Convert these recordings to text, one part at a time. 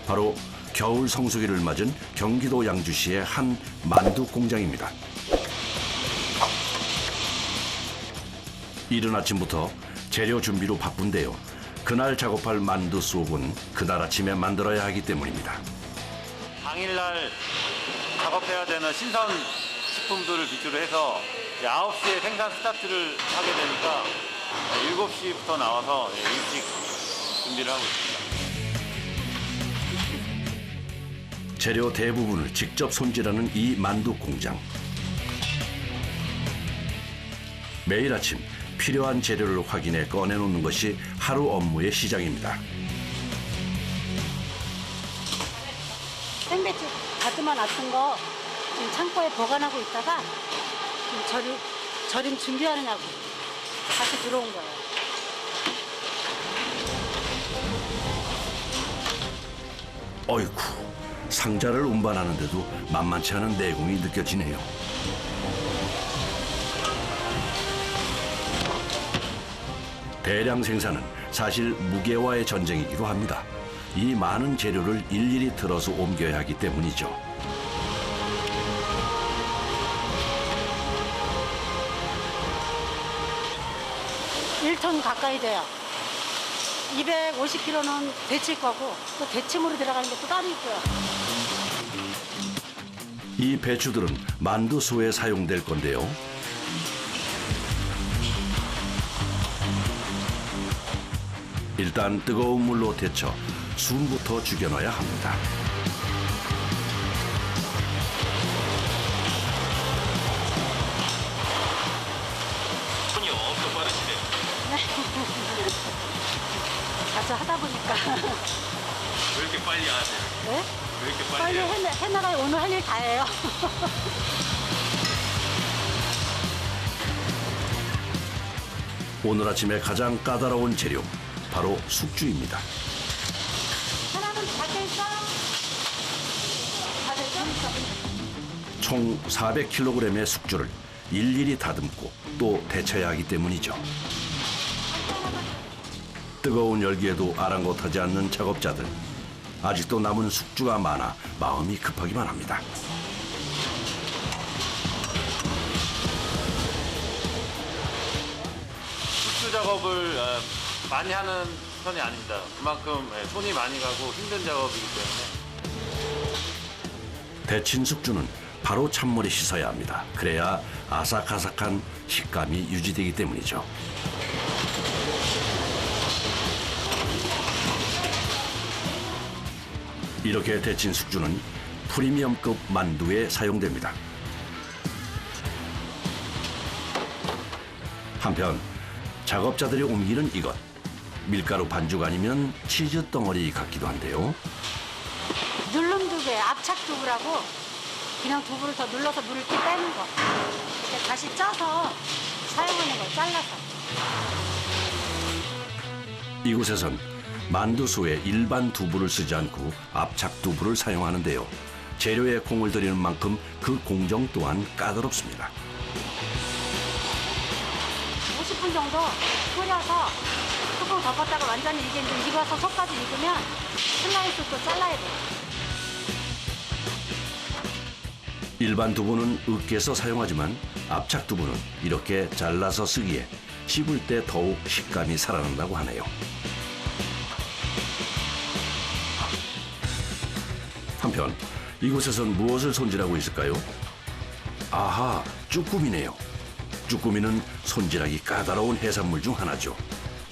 바로 겨울 성수기를 맞은 경기도 양주시의 한 만두 공장입니다. 이른 아침부터 재료 준비로 바쁜데요. 그날 작업할 만두 수업은 그날 아침에 만들어야 하기 때문입니다. 당일날 작업해야 되는 신선 식품들을 위주로 해서 이제 9시에 생산 스타트를 하게 되니까 7시부터 나와서 일찍 준비를 하고 있습니다. 재료 대부분을 직접 손질하는 이 만두 공장. 매일 아침 필요한 재료를 확인해 꺼내놓는 것이 하루 업무의 시작입니다. 생배추 다듬어 놨던 거 지금 창고에 보관하고 있다가 지금 절임 준비하느냐고 다시 들어온 거예요. 어이쿠, 상자를 운반하는데도 만만치 않은 내공이 느껴지네요. 대량 생산은 사실 무게와의 전쟁이기도 합니다. 이 많은 재료를 일일이 들어서 옮겨야 하기 때문이죠. 1톤 가까이 돼요. 250kg는 데칠 거고 또 데침으로 들어가는 게 또 따로 있고요. 이 배추들은 만두소에 사용될 건데요. 일단 뜨거운 물로 데쳐 숨부터 죽여놔야 합니다. 손이 엄청 빠르시네요. 자주 하다 보니까 왜 이렇게 빨리 하세요? 네? 왜 이렇게 빨리 해나가요. 오늘 할 일 다 해요. 오늘 아침에 가장 까다로운 재료, 바로 숙주입니다. 사람은 밖에 있어? 다들 좀 있어. 총 400kg의 숙주를 일일이 다듬고 또 데쳐야 하기 때문이죠. 뜨거운 열기에도 아랑곳하지 않는 작업자들. 아직도 남은 숙주가 많아 마음이 급하기만 합니다. 숙주 작업을 많이 하는 편이 아닙니다. 그만큼 손이 많이 가고 힘든 작업이기 때문에. 데친 숙주는 바로 찬물에 씻어야 합니다. 그래야 아삭아삭한 식감이 유지되기 때문이죠. 이렇게 데친 숙주는 프리미엄급 만두에 사용됩니다. 한편 작업자들이 옮기는 이것, 밀가루 반죽 아니면 치즈 덩어리 같기도 한데요. 누름두개, 압착두부라고 그냥 두부를 더 눌러서 물기 빼는 거. 이렇게 다시 쪄서 사용하는 거, 잘라서. 이곳에선 만두소에 일반 두부를 쓰지 않고 압착 두부를 사용하는데요. 재료에 공을 들이는 만큼 그 공정 또한 까다롭습니다. 50분 정도 끓여서 뚜껑 덮었다가 완전히 이게 이제 익어서 속까지 익으면 슬라이스 또 잘라야 돼요. 일반 두부는 으깨서 사용하지만 압착 두부는 이렇게 잘라서 쓰기에 씹을 때 더욱 식감이 살아난다고 하네요. 한편 이곳에선 무엇을 손질하고 있을까요? 아하, 쭈꾸미네요. 쭈꾸미는 손질하기 까다로운 해산물 중 하나죠.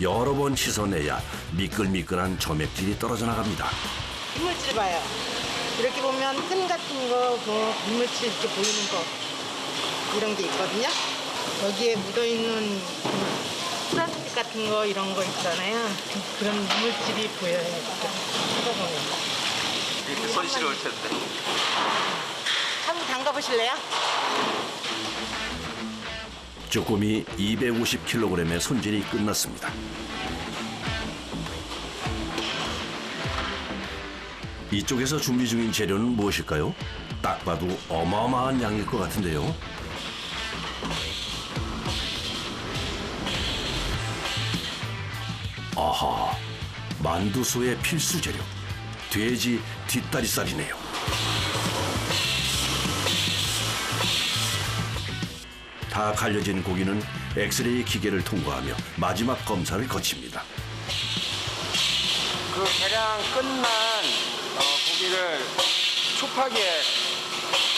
여러 번 씻어내야 미끌미끌한 점액질이 떨어져 나갑니다. 이물질 봐요. 이렇게 보면 끈 같은 거, 그 이물질 이렇게 보이는 거 이런 게 있거든요. 여기에 묻어있는 플라스틱 같은 거 이런 거 있잖아요. 그런 이물질이 보여요. 찾아보면. 손시러울 텐데. 한번 담가보실래요? 쭈꾸미 250kg의 손질이 끝났습니다. 이쪽에서 준비 중인 재료는 무엇일까요? 딱 봐도 어마어마한 양일 것 같은데요. 아하, 만두소의 필수 재료. 돼지 뒷다리살이네요. 다 갈려진 고기는 엑스레이 기계를 통과하며 마지막 검사를 거칩니다. 그 계량 끝난 고기를 초파기에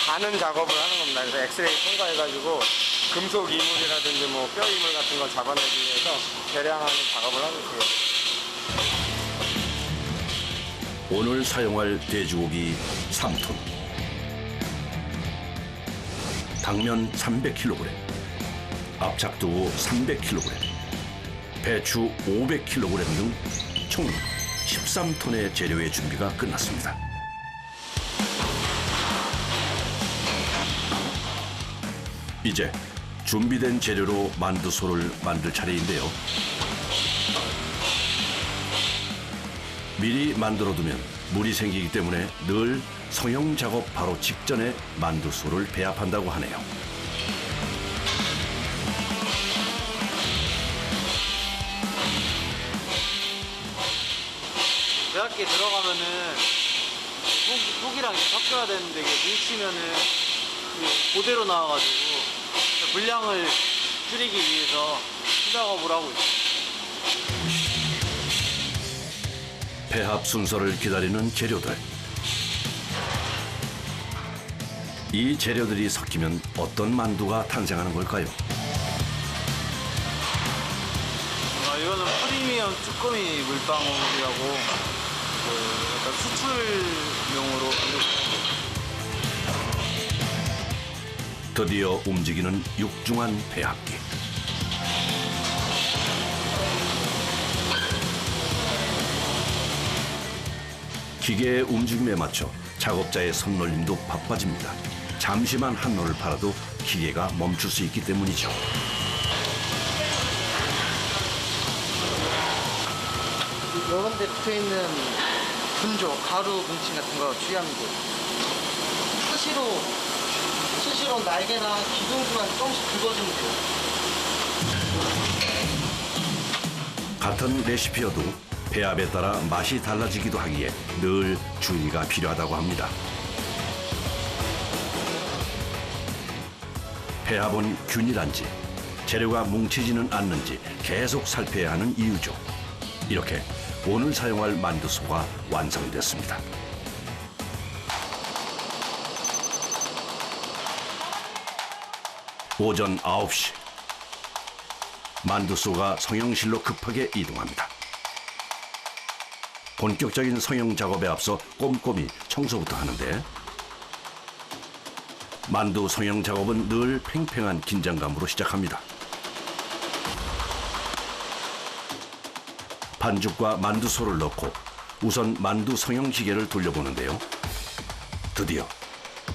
가는 작업을 하는 겁니다. 그래서 엑스레이 통과해가지고 금속 이물이라든지 뭐 뼈 이물 같은 걸 잡아내기 위해서 계량하는 작업을 하고 있어요. 오늘 사용할 돼지고기 3톤, 당면 300kg, 압착두부 300kg, 배추 500kg 등 총 13톤의 재료의 준비가 끝났습니다. 이제 준비된 재료로 만두소를 만들 차례인데요. 미리 만들어두면 물이 생기기 때문에 늘 성형 작업 바로 직전에 만두소를 배합한다고 하네요. 배합기에 들어가면은 속이랑 이렇게 섞여야 되는데 이게 뭉치면은 이게 그대로 나와가지고 분량을 줄이기 위해서 수작업을 하고 있어요. 배합 순서를 기다리는 재료들. 이 재료들이 섞이면 어떤 만두가 탄생하는 걸까요? 이거는 프리미엄 쭈꾸미 물방울이라고 약간 수출용으로 드디어 움직이는 육중한 배합기. 기계의 움직임에 맞춰 작업자의 손놀림도 바빠집니다. 잠시만 한노를 팔아도 기계가 멈출 수 있기 때문이죠. 이런 데 붙어있는 분조, 가루 뭉침 같은 거 주의하면 돼요. 수시로 날개랑 기둥만 조금씩 긁어주면 돼요. 같은 레시피여도 배합에 따라 맛이 달라지기도 하기에 늘 주의가 필요하다고 합니다. 배합은 균일한지, 재료가 뭉치지는 않는지 계속 살펴야 하는 이유죠. 이렇게 오늘 사용할 만두소가 완성됐습니다. 오전 9시. 만두소가 성형실로 급하게 이동합니다. 본격적인 성형 작업에 앞서 꼼꼼히 청소부터 하는데 만두 성형 작업은 늘 팽팽한 긴장감으로 시작합니다. 반죽과 만두소를 넣고 우선 만두 성형 기계를 돌려보는데요. 드디어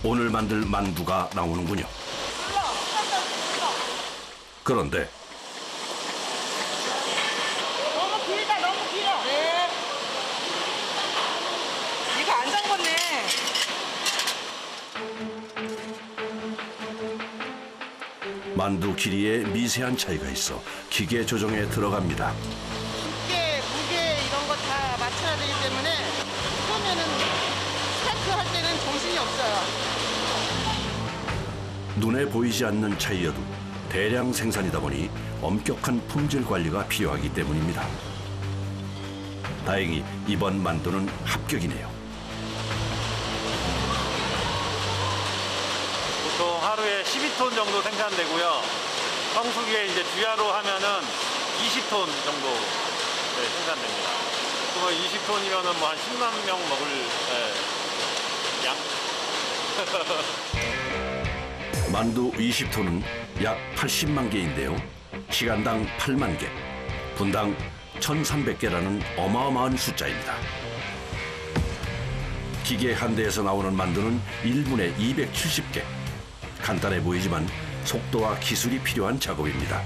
오늘 만들 만두가 나오는군요. 그런데 너무 길다, 너무 길어. 네. 이거 안 잠궜네. 만두 길이에 미세한 차이가 있어 기계 조정에 들어갑니다. 무게 이런 거 다 맞춰야 되기 때문에 처음에는 스타트 할 때는 정신이 없어요. 눈에 보이지 않는 차이여도 대량 생산이다 보니 엄격한 품질 관리가 필요하기 때문입니다. 다행히 이번 만두는 합격이네요. 보통 하루에 12톤 정도 생산되고요. 성수기에 이제 주야로 하면은 20톤 정도 생산됩니다. 그러면 20톤이면은 뭐 한 10만 명 먹을 양. 만두 20톤은 약 80만 개인데요. 시간당 8만 개, 분당 1,300개라는 어마어마한 숫자입니다. 기계 한 대에서 나오는 만두는 1분에 270개. 간단해 보이지만 속도와 기술이 필요한 작업입니다.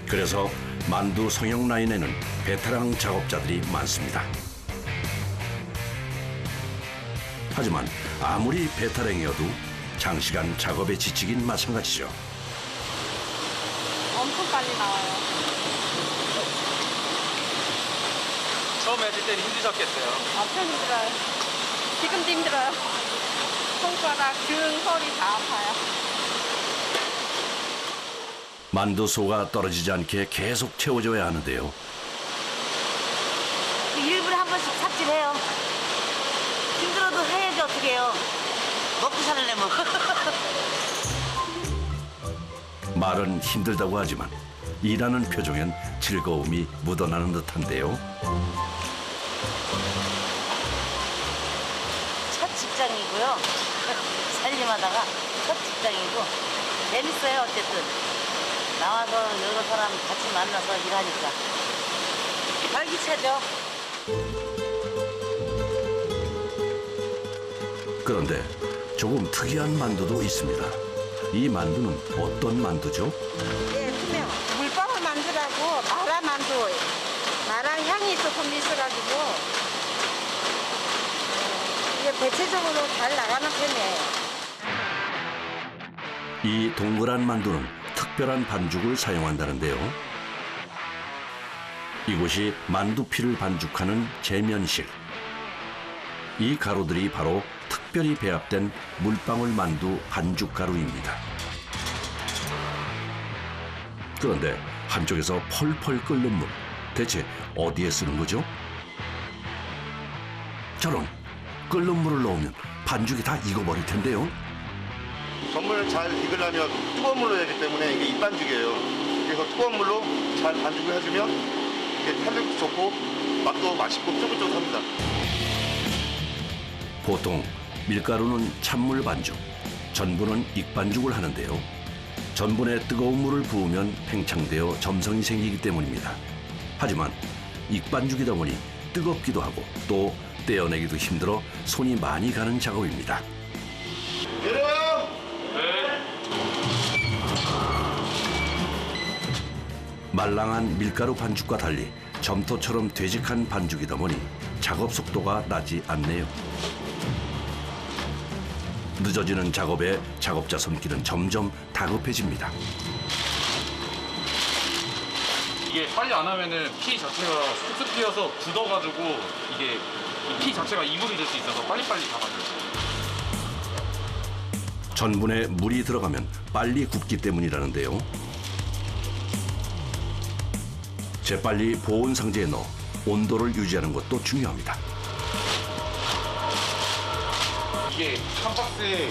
그래서 만두 성형 라인에는 베테랑 작업자들이 많습니다. 하지만 아무리 베테랑이어도 장시간 작업에 지치긴 마찬가지죠. 엄청 빨리 나와요. 처음 하실 때는 힘드셨겠어요. 엄청 힘들어요. 지금도 힘들어요. 손가락, 등, 허리 다 아파요. 만두소가 떨어지지 않게 계속 채워줘야 하는데요. 일부러 한 번씩 삽질해요. 힘들어도 해야지 어떻게 해요. 먹고 살려면. 말은 힘들다고 하지만 일하는 표정엔 즐거움이 묻어나는 듯한데요. 첫 직장이고요. 살림하다가 첫 직장이고 재밌어요. 어쨌든 나와서 여러 사람 같이 만나서 일하니까 활기차죠. 그런데 조금 특이한 만두도 있습니다. 이 만두는 어떤 만두죠? 예, 투명. 물방울 만두라고 마라 만두. 마라 향이 있어서 미스가지고 이게 대체적으로 잘 나가는 편이에요. 이 동그란 만두는 특별한 반죽을 사용한다는데요. 이곳이 만두피를 반죽하는 제면실. 이 가루들이 바로 특별히 배합된 물방울 만두 반죽 가루입니다. 그런데 한쪽에서 펄펄 끓는 물, 대체 어디에 쓰는 거죠? 저런 끓는 물을 넣으면 반죽이 다 익어버릴 텐데요. 전분을 잘 익으려면 뜨거운 물로 해야 되기 때문에 이게 입반죽이에요. 그래서 뜨거운 물로 잘 반죽을 해주면 이게 탄력도 좋고 맛도 맛있고 쫄깃쫄깃합니다. 보통 밀가루는 찬물 반죽, 전분은 익반죽을 하는데요. 전분에 뜨거운 물을 부으면 팽창되어 점성이 생기기 때문입니다. 하지만 익반죽이다 보니 뜨겁기도 하고 또 떼어내기도 힘들어 손이 많이 가는 작업입니다. 내려와요! 말랑한 밀가루 반죽과 달리 점토처럼 되직한 반죽이다 보니 작업 속도가 나지 않네요. 늦어지는 작업에 작업자 손길은 점점 다급해집니다. 이게 빨리 안 하면은 피 자체가 쑥쑥 피어서 굳어가지고 이게 이 피 자체가 이물이 될 수 있어서 빨리빨리 잡아줘요. 전분에 물이 들어가면 빨리 굽기 때문이라는데요. 재빨리 보온 상자에 넣어 온도를 유지하는 것도 중요합니다. 이게 한 박스에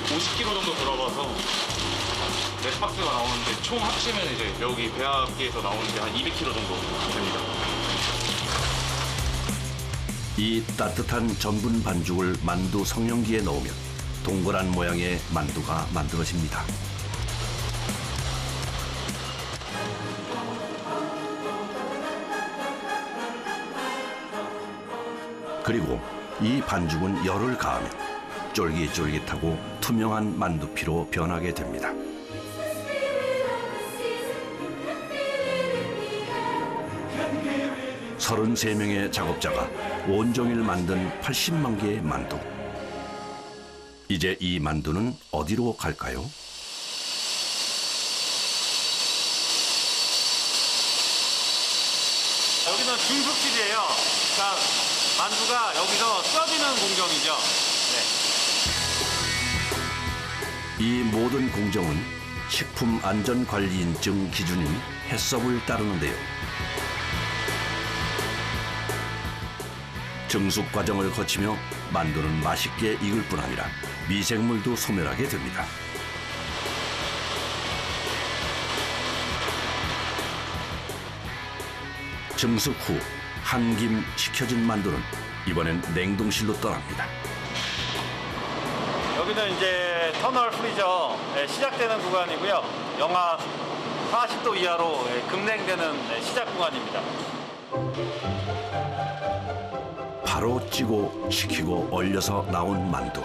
50kg 정도 들어가서 4박스가 나오는데 총 합치면 이제 여기 배합기에서 나오는 게 한 200kg 정도 됩니다. 이 따뜻한 전분 반죽을 만두 성형기에 넣으면 동그란 모양의 만두가 만들어집니다. 그리고 이 반죽은 열을 가하면 쫄깃쫄깃하고 투명한 만두피로 변하게 됩니다. 33명의 작업자가 온종일 만든 80만 개의 만두. 이제 이 만두는 어디로 갈까요? 여기는 중숙실이에요. 그러니까 만두가 여기서 써지는 공정이죠. 네. 이 모든 공정은 식품안전관리인증 기준인 해썹을 따르는데요. 증숙 과정을 거치며 만두는 맛있게 익을 뿐 아니라 미생물도 소멸하게 됩니다. 증숙 후 한 김 식혀진 만두는 이번엔 냉동실로 떠납니다. 여기는 이제 터널 프리저 시작되는 구간이고요. 영하 40도 이하로 급냉되는 시작 구간입니다. 바로 찌고 식히고 얼려서 나온 만두.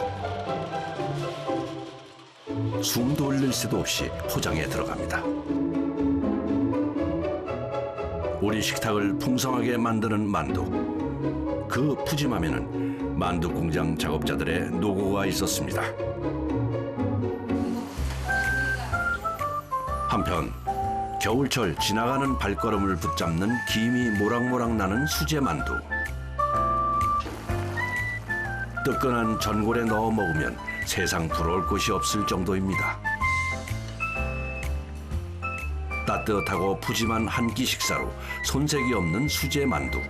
숨도 흘릴 새도 없이 포장에 들어갑니다. 우리 식탁을 풍성하게 만드는 만두. 그 푸짐함에는 만두 공장 작업자들의 노고가 있었습니다. 한편 겨울철 지나가는 발걸음을 붙잡는 김이 모락모락 나는 수제만두. 뜨끈한 전골에 넣어 먹으면 세상 부러울 곳이 없을 정도입니다. 따뜻하고 푸짐한 한 끼 식사로 손색이 없는 수제만두.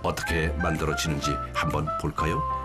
어떻게 만들어지는지 한번 볼까요?